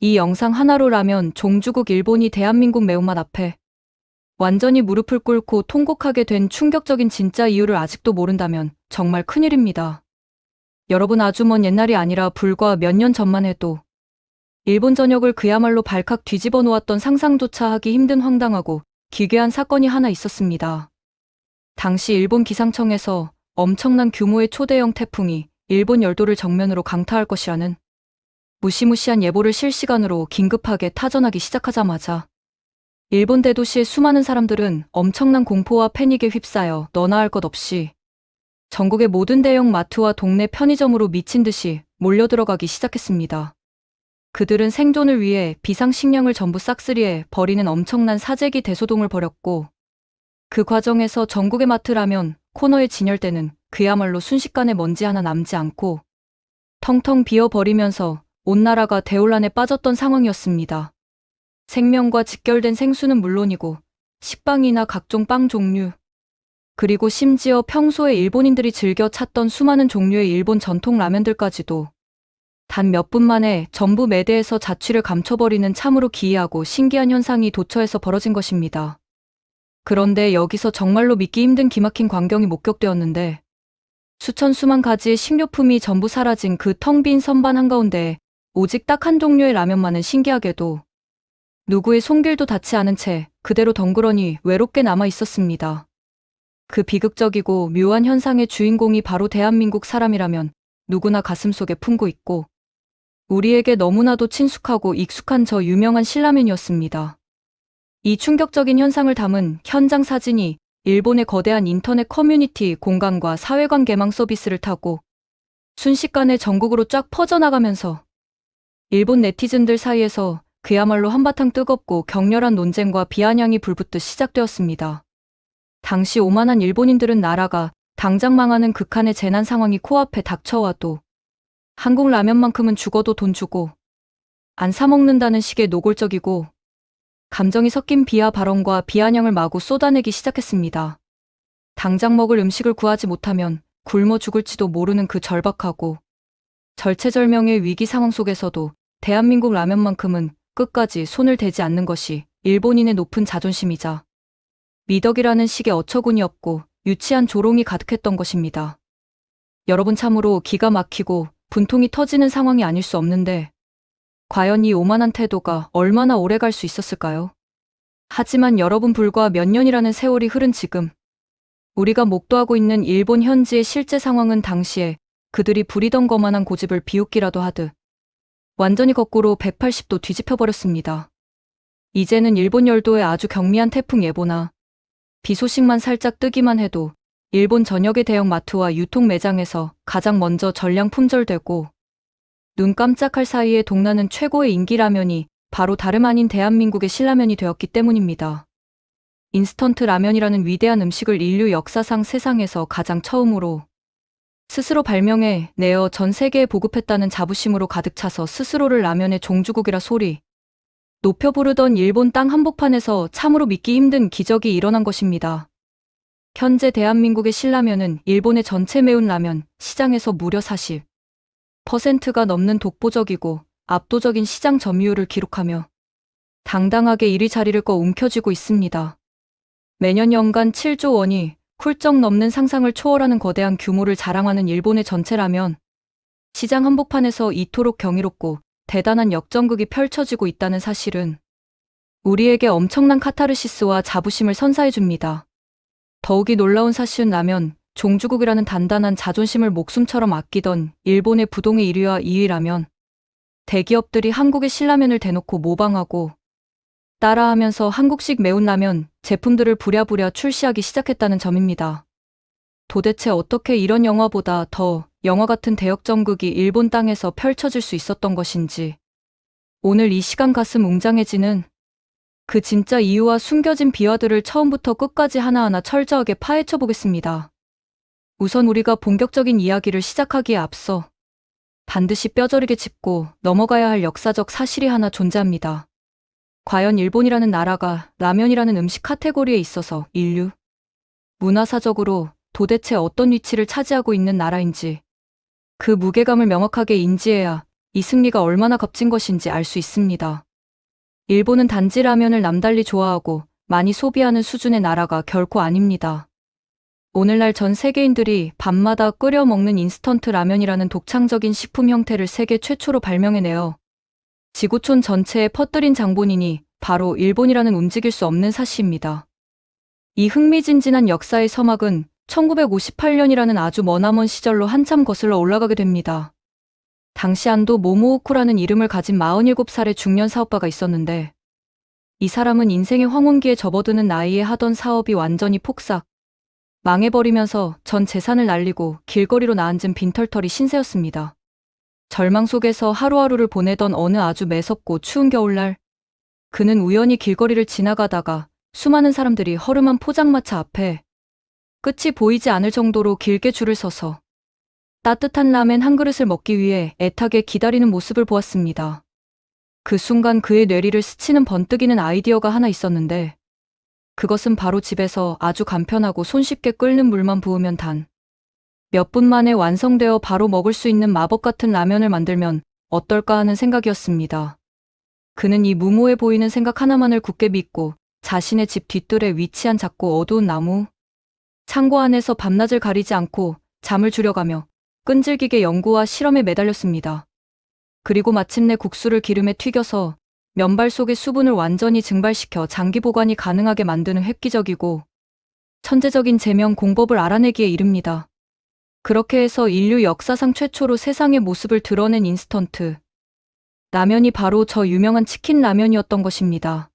이 영상 하나로라면 종주국 일본이 대한민국 매운맛 앞에 완전히 무릎을 꿇고 통곡하게 된 충격적인 진짜 이유를 아직도 모른다면 정말 큰일입니다. 여러분, 아주 먼 옛날이 아니라 불과 몇 년 전만 해도 일본 전역을 그야말로 발칵 뒤집어 놓았던 상상조차 하기 힘든 황당하고 기괴한 사건이 하나 있었습니다. 당시 일본 기상청에서 엄청난 규모의 초대형 태풍이 일본 열도를 정면으로 강타할 것이라는 무시무시한 예보를 실시간으로 긴급하게 타전하기 시작하자마자 일본 대도시의 수많은 사람들은 엄청난 공포와 패닉에 휩싸여 너나 할 것 없이 전국의 모든 대형 마트와 동네 편의점으로 미친 듯이 몰려들어가기 시작했습니다. 그들은 생존을 위해 비상식량을 전부 싹쓸이해 버리는 엄청난 사재기 대소동을 벌였고, 그 과정에서 전국의 마트라면 코너의 진열대는 그야말로 순식간에 먼지 하나 남지 않고 텅텅 비어버리면서 온 나라가 대혼란에 빠졌던 상황이었습니다. 생명과 직결된 생수는 물론이고 식빵이나 각종 빵 종류, 그리고 심지어 평소에 일본인들이 즐겨 찾던 수많은 종류의 일본 전통 라면들까지도 단 몇 분 만에 전부 매대에서 자취를 감춰버리는 참으로 기이하고 신기한 현상이 도처에서 벌어진 것입니다. 그런데 여기서 정말로 믿기 힘든 기막힌 광경이 목격되었는데, 수천 수만 가지의 식료품이 전부 사라진 그 텅 빈 선반 한가운데 오직 딱 한 종류의 라면만은 신기하게도 누구의 손길도 닿지 않은 채 그대로 덩그러니 외롭게 남아 있었습니다. 그 비극적이고 묘한 현상의 주인공이 바로 대한민국 사람이라면 누구나 가슴속에 품고 있고 우리에게 너무나도 친숙하고 익숙한 저 유명한 신라면이었습니다. 이 충격적인 현상을 담은 현장 사진이 일본의 거대한 인터넷 커뮤니티 공간과 사회관 개망 서비스를 타고 순식간에 전국으로 쫙 퍼져나가면서 일본 네티즌들 사이에서 그야말로 한바탕 뜨겁고 격렬한 논쟁과 비아냥이 불붙듯 시작되었습니다. 당시 오만한 일본인들은 나라가 당장 망하는 극한의 재난 상황이 코앞에 닥쳐와도 한국 라면만큼은 죽어도 돈 주고 안 사 먹는다는 식의 노골적이고 감정이 섞인 비하 발언과 비아냥을 마구 쏟아내기 시작했습니다. 당장 먹을 음식을 구하지 못하면 굶어 죽을지도 모르는 그 절박하고 절체절명의 위기 상황 속에서도 대한민국 라면만큼은 끝까지 손을 대지 않는 것이 일본인의 높은 자존심이자 미덕이라는 식의 어처구니 없고 유치한 조롱이 가득했던 것입니다. 여러분, 참으로 기가 막히고 분통이 터지는 상황이 아닐 수 없는데 과연 이 오만한 태도가 얼마나 오래 갈 수 있었을까요? 하지만 여러분, 불과 몇 년이라는 세월이 흐른 지금 우리가 목도하고 있는 일본 현지의 실제 상황은 당시에 그들이 부리던 거만한 고집을 비웃기라도 하듯 완전히 거꾸로 180도 뒤집혀버렸습니다. 이제는 일본 열도의 아주 경미한 태풍 예보나 비 소식만 살짝 뜨기만 해도 일본 전역의 대형 마트와 유통 매장에서 가장 먼저 전량 품절되고 눈 깜짝할 사이에 동나는 최고의 인기 라면이 바로 다름 아닌 대한민국의 신라면이 되었기 때문입니다. 인스턴트 라면이라는 위대한 음식을 인류 역사상 세상에서 가장 처음으로 스스로 발명해 내어 전 세계에 보급했다는 자부심으로 가득 차서 스스로를 라면의 종주국이라 소리 높여 부르던 일본 땅 한복판에서 참으로 믿기 힘든 기적이 일어난 것입니다. 현재 대한민국의 신라면은 일본의 전체 매운 라면 시장에서 무려 40%가 넘는 독보적이고 압도적인 시장 점유율을 기록하며 당당하게 1위 자리를 꺼 움켜쥐고 있습니다. 매년 연간 7조 원이 훌쩍 넘는 상상을 초월하는 거대한 규모를 자랑하는 일본의 전체 라면 시장 한복판에서 이토록 경이롭고 대단한 역전극이 펼쳐지고 있다는 사실은 우리에게 엄청난 카타르시스와 자부심을 선사해줍니다. 더욱이 놀라운 사실은 라면 종주국이라는 단단한 자존심을 목숨처럼 아끼던 일본의 부동의 1위와 2위라면 대기업들이 한국의 신라면을 대놓고 모방하고 따라하면서 한국식 매운 라면 제품들을 부랴부랴 출시하기 시작했다는 점입니다. 도대체 어떻게 이런 영화보다 더 영화 같은 대역전극이 일본 땅에서 펼쳐질 수 있었던 것인지, 오늘 이 시간 가슴 웅장해지는 그 진짜 이유와 숨겨진 비화들을 처음부터 끝까지 하나하나 철저하게 파헤쳐 보겠습니다. 우선 우리가 본격적인 이야기를 시작하기에 앞서 반드시 뼈저리게 짚고 넘어가야 할 역사적 사실이 하나 존재합니다. 과연 일본이라는 나라가 라면이라는 음식 카테고리에 있어서 인류 문화사적으로 도대체 어떤 위치를 차지하고 있는 나라인지 그 무게감을 명확하게 인지해야 이 승리가 얼마나 값진 것인지 알 수 있습니다. 일본은 단지 라면을 남달리 좋아하고 많이 소비하는 수준의 나라가 결코 아닙니다. 오늘날 전 세계인들이 밤마다 끓여 먹는 인스턴트 라면이라는 독창적인 식품 형태를 세계 최초로 발명해내어 지구촌 전체에 퍼뜨린 장본인이 바로 일본이라는 움직일 수 없는 사실입니다. 이 흥미진진한 역사의 서막은 1958년이라는 아주 머나먼 시절로 한참 거슬러 올라가게 됩니다. 당시 안도 모모오쿠라는 이름을 가진 47살의 중년 사업가가 있었는데 이 사람은 인생의 황혼기에 접어드는 나이에 하던 사업이 완전히 폭삭 망해버리면서 전 재산을 날리고 길거리로 나앉은 빈털터리 신세였습니다. 절망 속에서 하루하루를 보내던 어느 아주 매섭고 추운 겨울날 그는 우연히 길거리를 지나가다가 수많은 사람들이 허름한 포장마차 앞에 끝이 보이지 않을 정도로 길게 줄을 서서 따뜻한 라멘 한 그릇을 먹기 위해 애타게 기다리는 모습을 보았습니다. 그 순간 그의 뇌리를 스치는 번뜩이는 아이디어가 하나 있었는데 그것은 바로 집에서 아주 간편하고 손쉽게 끓는 물만 부으면 단 몇 분 만에 완성되어 바로 먹을 수 있는 마법 같은 라면을 만들면 어떨까 하는 생각이었습니다. 그는 이 무모해 보이는 생각 하나만을 굳게 믿고 자신의 집 뒷뜰에 위치한 작고 어두운 나무 창고 안에서 밤낮을 가리지 않고 잠을 줄여가며 끈질기게 연구와 실험에 매달렸습니다. 그리고 마침내 국수를 기름에 튀겨서 면발 속의 수분을 완전히 증발시켜 장기 보관이 가능하게 만드는 획기적이고 천재적인 제명 공법을 알아내기에 이릅니다. 그렇게 해서 인류 역사상 최초로 세상의 모습을 드러낸 인스턴트 라면이 바로 저 유명한 치킨 라면이었던 것입니다.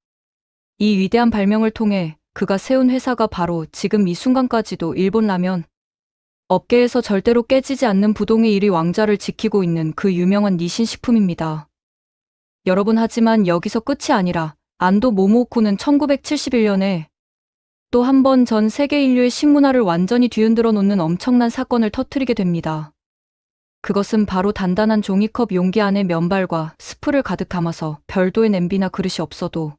이 위대한 발명을 통해 그가 세운 회사가 바로 지금 이 순간까지도 일본 라면 업계에서 절대로 깨지지 않는 부동의 1위 왕좌를 지키고 있는 그 유명한 니신 식품입니다. 여러분, 하지만 여기서 끝이 아니라 안도 모모오쿠는 1971년에 또 한 번 전 세계 인류의 식문화를 완전히 뒤흔들어 놓는 엄청난 사건을 터뜨리게 됩니다. 그것은 바로 단단한 종이컵 용기 안에 면발과 스프를 가득 담아서 별도의 냄비나 그릇이 없어도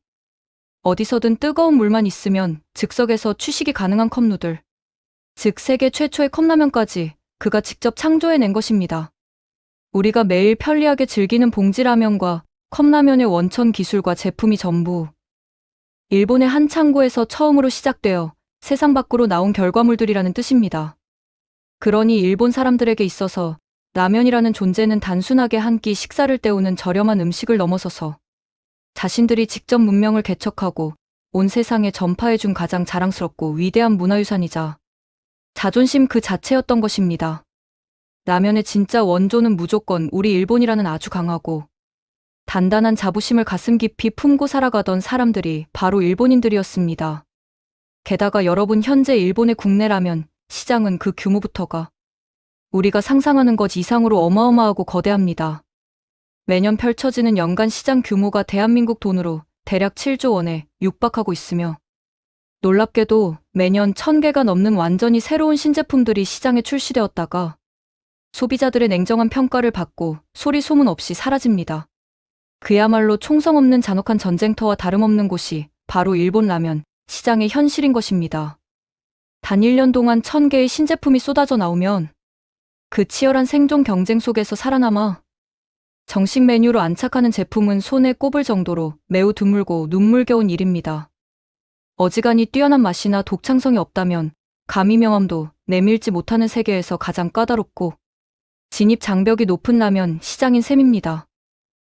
어디서든 뜨거운 물만 있으면 즉석에서 취식이 가능한 컵누들, 즉 세계 최초의 컵라면까지 그가 직접 창조해낸 것입니다. 우리가 매일 편리하게 즐기는 봉지라면과 컵라면의 원천 기술과 제품이 전부 일본의 한 창고에서 처음으로 시작되어 세상 밖으로 나온 결과물들이라는 뜻입니다. 그러니 일본 사람들에게 있어서 라면이라는 존재는 단순하게 한 끼 식사를 때우는 저렴한 음식을 넘어서서 자신들이 직접 문명을 개척하고 온 세상에 전파해준 가장 자랑스럽고 위대한 문화유산이자 자존심 그 자체였던 것입니다. 라면의 진짜 원조는 무조건 우리 일본이라는 아주 강하고 단단한 자부심을 가슴 깊이 품고 살아가던 사람들이 바로 일본인들이었습니다. 게다가 여러분, 현재 일본의 국내 라면 시장은 그 규모부터가 우리가 상상하는 것 이상으로 어마어마하고 거대합니다. 매년 펼쳐지는 연간 시장 규모가 대한민국 돈으로 대략 7조 원에 육박하고 있으며 놀랍게도 매년 1000개가 넘는 완전히 새로운 신제품들이 시장에 출시되었다가 소비자들의 냉정한 평가를 받고 소리 소문 없이 사라집니다. 그야말로 총성 없는 잔혹한 전쟁터와 다름없는 곳이 바로 일본 라면 시장의 현실인 것입니다. 단 1년 동안 1000개의 신제품이 쏟아져 나오면 그 치열한 생존 경쟁 속에서 살아남아 정식 메뉴로 안착하는 제품은 손에 꼽을 정도로 매우 드물고 눈물겨운 일입니다. 어지간히 뛰어난 맛이나 독창성이 없다면 감히 명함도 내밀지 못하는 세계에서 가장 까다롭고 진입 장벽이 높은 라면 시장인 셈입니다.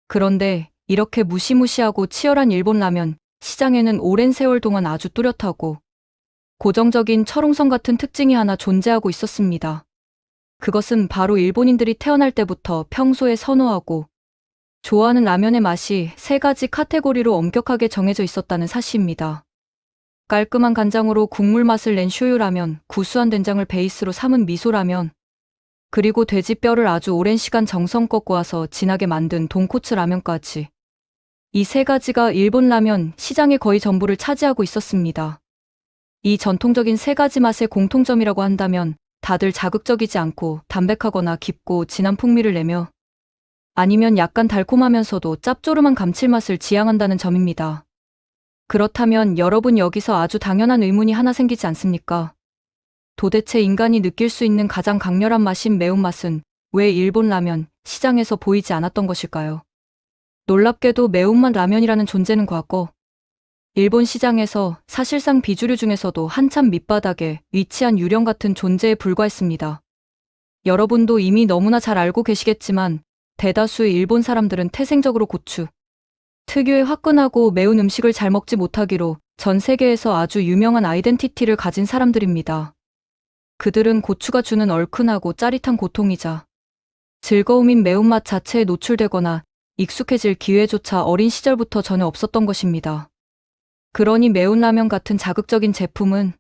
그런데 이렇게 무시무시하고 치열한 일본 라면 시장에는 오랜 세월 동안 아주 뚜렷하고 고정적인 철옹성 같은 특징이 하나 존재하고 있었습니다. 그것은 바로 일본인들이 태어날 때부터 평소에 선호하고 좋아하는 라면의 맛이 3가지 카테고리로 엄격하게 정해져 있었다는 사실입니다. 깔끔한 간장으로 국물 맛을 낸 쇼유라면, 구수한 된장을 베이스로 삼은 미소라면, 그리고 돼지뼈를 아주 오랜 시간 정성껏 구워서 진하게 만든 돈코츠 라면까지. 이 3가지가 일본 라면 시장의 거의 전부를 차지하고 있었습니다. 이 전통적인 3가지 맛의 공통점이라고 한다면 다들 자극적이지 않고 담백하거나 깊고 진한 풍미를 내며 아니면 약간 달콤하면서도 짭조름한 감칠맛을 지향한다는 점입니다. 그렇다면 여러분, 여기서 아주 당연한 의문이 하나 생기지 않습니까? 도대체 인간이 느낄 수 있는 가장 강렬한 맛인 매운맛은 왜 일본 라면 시장에서 보이지 않았던 것일까요? 놀랍게도 매운맛 라면이라는 존재는 과거 일본 시장에서 사실상 비주류 중에서도 한참 밑바닥에 위치한 유령 같은 존재에 불과했습니다. 여러분도 이미 너무나 잘 알고 계시겠지만 대다수의 일본 사람들은 태생적으로 고추 특유의 화끈하고 매운 음식을 잘 먹지 못하기로 전 세계에서 아주 유명한 아이덴티티를 가진 사람들입니다. 그들은 고추가 주는 얼큰하고 짜릿한 고통이자 즐거움인 매운맛 자체에 노출되거나 익숙해질 기회조차 어린 시절부터 전혀 없었던 것입니다. 그러니 매운 라면 같은 자극적인 제품은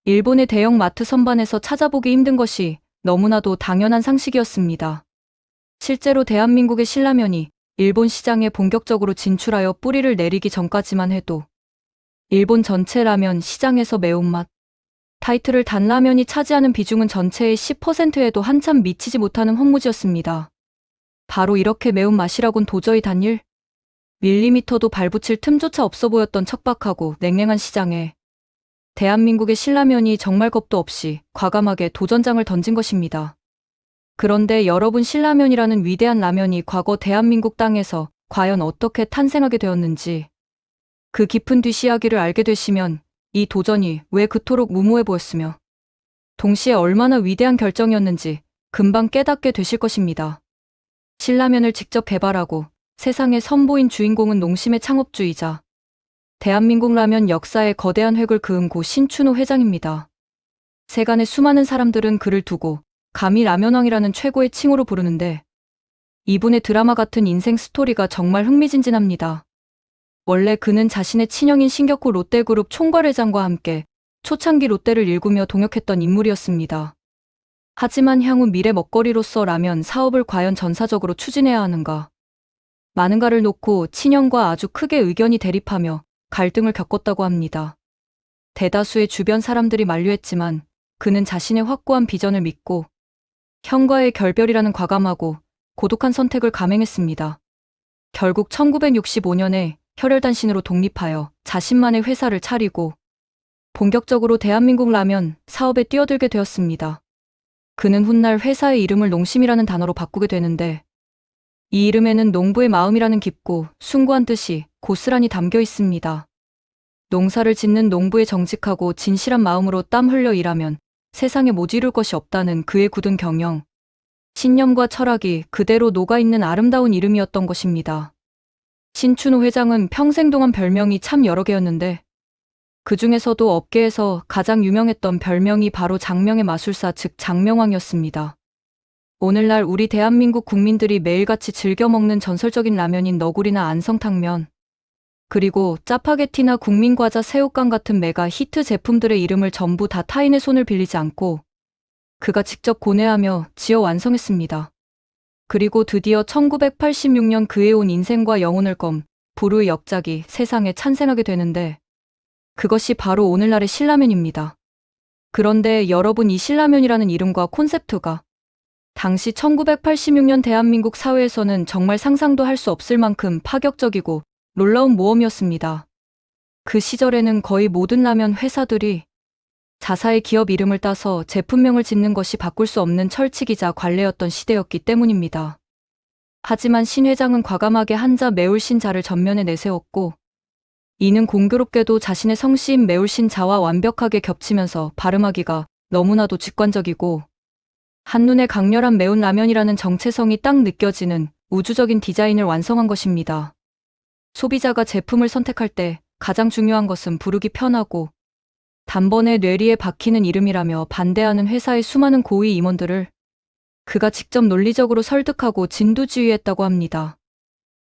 일본의 대형 마트 선반에서 찾아보기 힘든 것이 너무나도 당연한 상식이었습니다. 실제로 대한민국의 신라면이 일본 시장에 본격적으로 진출하여 뿌리를 내리기 전까지만 해도 일본 전체 라면 시장에서 매운맛 타이틀을 단라면이 차지하는 비중은 전체의 10%에도 한참 미치지 못하는 황무지였습니다. 바로 이렇게 매운맛이라곤 도저히 단일 밀리미터도 발붙일 틈조차 없어 보였던 척박하고 냉랭한 시장에 대한민국의 신라면이 정말 겁도 없이 과감하게 도전장을 던진 것입니다. 그런데 여러분, 신라면이라는 위대한 라면이 과거 대한민국 땅에서 과연 어떻게 탄생하게 되었는지 그 깊은 뒷이야기를 알게 되시면 이 도전이 왜 그토록 무모해 보였으며 동시에 얼마나 위대한 결정이었는지 금방 깨닫게 되실 것입니다. 신라면을 직접 개발하고 세상에 선보인 주인공은 농심의 창업주이자 대한민국 라면 역사의 거대한 획을 그은 고 신춘호 회장입니다. 세간의 수많은 사람들은 그를 두고 감히 라면왕이라는 최고의 칭호로 부르는데 이분의 드라마 같은 인생 스토리가 정말 흥미진진합니다. 원래 그는 자신의 친형인 신격호 롯데그룹 총괄회장과 함께 초창기 롯데를 일구며 동역했던 인물이었습니다. 하지만 향후 미래 먹거리로서 라면 사업을 과연 전사적으로 추진해야 하는가? 많은가를 놓고 친형과 아주 크게 의견이 대립하며 갈등을 겪었다고 합니다. 대다수의 주변 사람들이 만류했지만 그는 자신의 확고한 비전을 믿고 형과의 결별이라는 과감하고 고독한 선택을 감행했습니다. 결국 1965년에 혈혈단신으로 독립하여 자신만의 회사를 차리고 본격적으로 대한민국 라면 사업에 뛰어들게 되었습니다. 그는 훗날 회사의 이름을 농심이라는 단어로 바꾸게 되는데 이 이름에는 농부의 마음이라는 깊고 숭고한 뜻이 고스란히 담겨 있습니다. 농사를 짓는 농부의 정직하고 진실한 마음으로 땀 흘려 일하면 세상에 못 이룰 것이 없다는 그의 굳은 경영, 신념과 철학이 그대로 녹아있는 아름다운 이름이었던 것입니다. 신춘호 회장은 평생 동안 별명이 참 여러 개였는데 그 중에서도 업계에서 가장 유명했던 별명이 바로 장명의 마술사, 즉 장명왕이었습니다. 오늘날 우리 대한민국 국민들이 매일같이 즐겨 먹는 전설적인 라면인 너구리나 안성탕면, 그리고 짜파게티나 국민과자 새우깡 같은 메가 히트 제품들의 이름을 전부 다 타인의 손을 빌리지 않고 그가 직접 고뇌하며 지어 완성했습니다. 그리고 드디어 1986년 그의 온 인생과 영혼을 건 불후의 역작이 세상에 찬생하게 되는데 그것이 바로 오늘날의 신라면입니다. 그런데 여러분, 이 신라면이라는 이름과 콘셉트가 당시 1986년 대한민국 사회에서는 정말 상상도 할 수 없을 만큼 파격적이고 놀라운 모험이었습니다. 그 시절에는 거의 모든 라면 회사들이 자사의 기업 이름을 따서 제품명을 짓는 것이 바꿀 수 없는 철칙이자 관례였던 시대였기 때문입니다. 하지만 신 회장은 과감하게 한자 매울신자를 전면에 내세웠고 이는 공교롭게도 자신의 성씨인 매울신자와 완벽하게 겹치면서 발음하기가 너무나도 직관적이고 한눈에 강렬한 매운 라면이라는 정체성이 딱 느껴지는 우주적인 디자인을 완성한 것입니다. 소비자가 제품을 선택할 때 가장 중요한 것은 부르기 편하고 단번에 뇌리에 박히는 이름이라며 반대하는 회사의 수많은 고위 임원들을 그가 직접 논리적으로 설득하고 진두지휘했다고 합니다.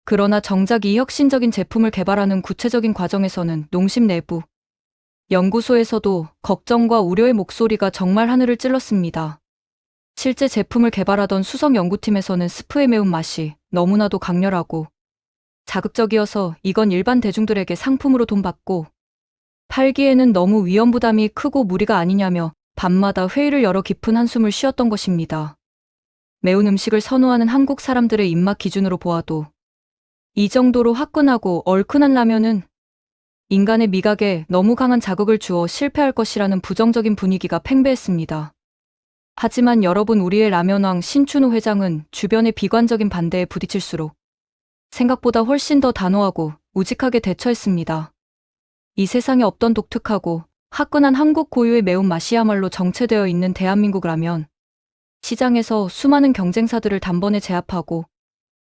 그러나 정작 이 혁신적인 제품을 개발하는 구체적인 과정에서는 농심 내부 연구소에서도 걱정과 우려의 목소리가 정말 하늘을 찔렀습니다. 실제 제품을 개발하던 수석 연구팀에서는 스프의 매운맛이 너무나도 강렬하고 자극적이어서 이건 일반 대중들에게 상품으로 돈 받고 팔기에는 너무 위험 부담이 크고 무리가 아니냐며 밤마다 회의를 열어 깊은 한숨을 쉬었던 것입니다. 매운 음식을 선호하는 한국 사람들의 입맛 기준으로 보아도 이 정도로 화끈하고 얼큰한 라면은 인간의 미각에 너무 강한 자극을 주어 실패할 것이라는 부정적인 분위기가 팽배했습니다. 하지만 여러분, 우리의 라면왕 신춘우 회장은 주변의 비관적인 반대에 부딪힐수록 생각보다 훨씬 더 단호하고 우직하게 대처했습니다. 이 세상에 없던 독특하고 화끈한 한국 고유의 매운맛이야말로 정체되어 있는 대한민국 라면. 시장에서 수많은 경쟁사들을 단번에 제압하고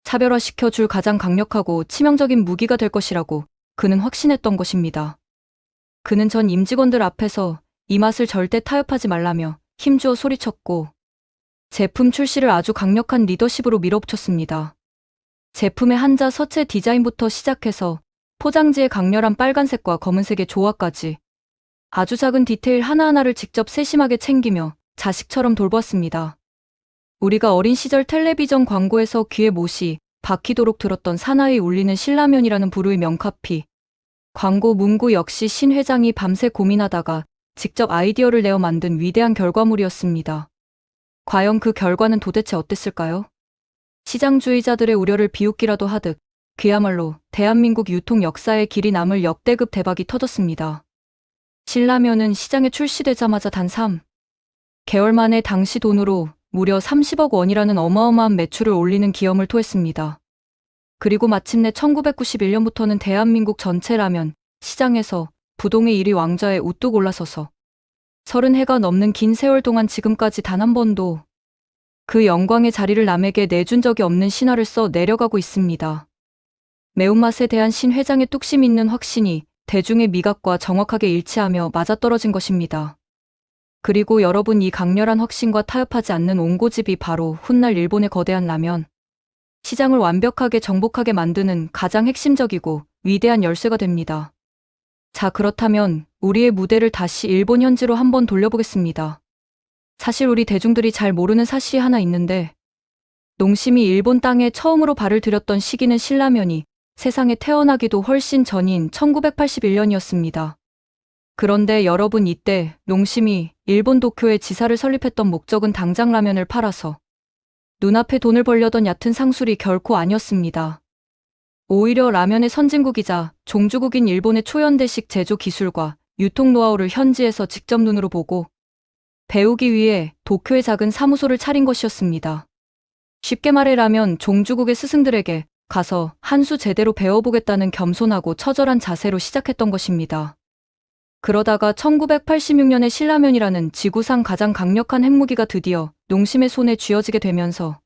차별화시켜 줄 가장 강력하고 치명적인 무기가 될 것이라고 그는 확신했던 것입니다. 그는 전 임직원들 앞에서 이 맛을 절대 타협하지 말라며 힘주어 소리쳤고 제품 출시를 아주 강력한 리더십으로 밀어붙였습니다. 제품의 한자 서체 디자인부터 시작해서 포장지의 강렬한 빨간색과 검은색의 조화까지 아주 작은 디테일 하나하나를 직접 세심하게 챙기며 자식처럼 돌보았습니다. 우리가 어린 시절 텔레비전 광고에서 귀에 못이 박히도록 들었던 사나이 울리는 신라면이라는 부류의 명카피. 광고 문구 역시 신 회장이 밤새 고민하다가 직접 아이디어를 내어 만든 위대한 결과물이었습니다. 과연 그 결과는 도대체 어땠을까요? 시장주의자들의 우려를 비웃기라도 하듯 그야말로 대한민국 유통 역사에 길이 남을 역대급 대박이 터졌습니다. 신라면은 시장에 출시되자마자 단 3개월 만에 당시 돈으로 무려 30억 원이라는 어마어마한 매출을 올리는 기염을 토했습니다. 그리고 마침내 1991년부터는 대한민국 전체 라면 시장에서 부동의 1위 왕좌에 우뚝 올라서서 30해가 넘는 긴 세월 동안 지금까지 단 한 번도 그 영광의 자리를 남에게 내준 적이 없는 신화를 써 내려가고 있습니다. 매운맛에 대한 신 회장의 뚝심 있는 확신이 대중의 미각과 정확하게 일치하며 맞아떨어진 것입니다. 그리고 여러분, 이 강렬한 확신과 타협하지 않는 온고집이 바로 훗날 일본의 거대한 라면 시장을 완벽하게 정복하게 만드는 가장 핵심적이고 위대한 열쇠가 됩니다. 자, 그렇다면 우리의 무대를 다시 일본 현지로 한번 돌려보겠습니다. 사실 우리 대중들이 잘 모르는 사실이 하나 있는데 농심이 일본 땅에 처음으로 발을 들였던 시기는 신라면이 세상에 태어나기도 훨씬 전인 1981년이었습니다. 그런데 여러분, 이때 농심이 일본 도쿄에 지사를 설립했던 목적은 당장 라면을 팔아서 눈앞에 돈을 벌려던 얕은 상술이 결코 아니었습니다. 오히려 라면의 선진국이자 종주국인 일본의 초현대식 제조 기술과 유통 노하우를 현지에서 직접 눈으로 보고 배우기 위해 도쿄에 작은 사무소를 차린 것이었습니다. 쉽게 말하면 종주국의 스승들에게 가서 한 수 제대로 배워보겠다는 겸손하고 처절한 자세로 시작했던 것입니다. 그러다가 1986년에 신라면이라는 지구상 가장 강력한 핵무기가 드디어 농심의 손에 쥐어지게 되면서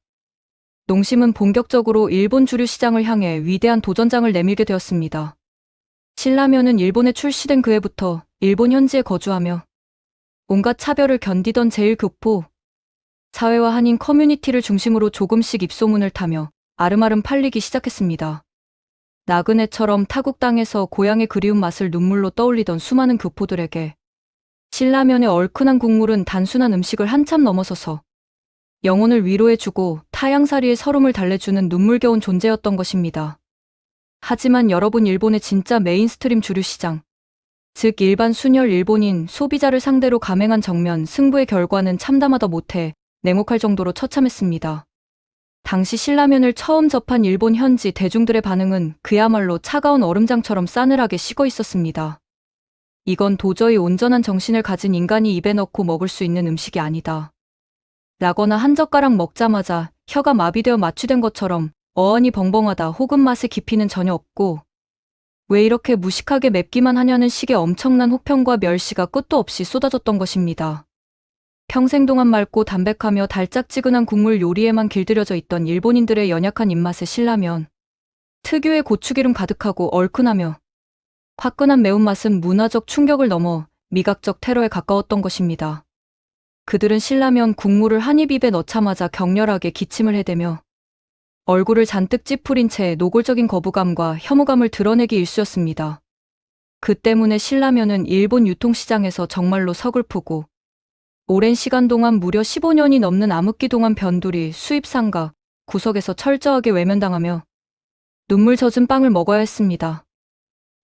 농심은 본격적으로 일본 주류 시장을 향해 위대한 도전장을 내밀게 되었습니다. 신라면은 일본에 출시된 그 해부터 일본 현지에 거주하며 온갖 차별을 견디던 제1교포 사회와 한인 커뮤니티를 중심으로 조금씩 입소문을 타며 아름아름 팔리기 시작했습니다. 나그네처럼 타국 땅에서 고향의 그리운 맛을 눈물로 떠올리던 수많은 교포들에게 신라면의 얼큰한 국물은 단순한 음식을 한참 넘어서서 영혼을 위로해주고 타향살이의 서름을 달래주는 눈물겨운 존재였던 것입니다. 하지만 여러분, 일본의 진짜 메인스트림 주류 시장, 즉 일반 순혈 일본인 소비자를 상대로 감행한 정면 승부의 결과는 참담하다 못해 냉혹할 정도로 처참했습니다. 당시 신라면을 처음 접한 일본 현지 대중들의 반응은 그야말로 차가운 얼음장처럼 싸늘하게 식어 있었습니다. 이건 도저히 온전한 정신을 가진 인간이 입에 넣고 먹을 수 있는 음식이 아니다. 라거나 한 젓가락 먹자마자 혀가 마비되어 마취된 것처럼 어안이 벙벙하다 혹은 맛의 깊이는 전혀 없고 왜 이렇게 무식하게 맵기만 하냐는 식의 엄청난 혹평과 멸시가 끝도 없이 쏟아졌던 것입니다. 평생 동안 맑고 담백하며 달짝지근한 국물 요리에만 길들여져 있던 일본인들의 연약한 입맛의 신라면. 특유의 고추기름 가득하고 얼큰하며 화끈한 매운맛은 문화적 충격을 넘어 미각적 테러에 가까웠던 것입니다. 그들은 신라면 국물을 한 입 입에 넣자마자 격렬하게 기침을 해대며 얼굴을 잔뜩 찌푸린 채 노골적인 거부감과 혐오감을 드러내기 일쑤였습니다. 그 때문에 신라면은 일본 유통시장에서 정말로 서글프고 오랜 시간 동안 무려 15년이 넘는 암흑기 동안 변두리 수입상가 구석에서 철저하게 외면당하며 눈물 젖은 빵을 먹어야 했습니다.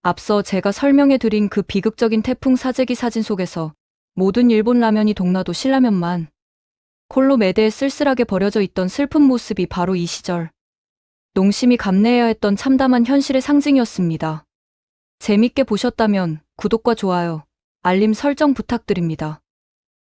앞서 제가 설명해드린 그 비극적인 태풍 사재기 사진 속에서 모든 일본 라면이 동나도 신라면만 홀로 매대에 쓸쓸하게 버려져 있던 슬픈 모습이 바로 이 시절 농심이 감내해야 했던 참담한 현실의 상징이었습니다. 재밌게 보셨다면 구독과 좋아요, 알림 설정 부탁드립니다.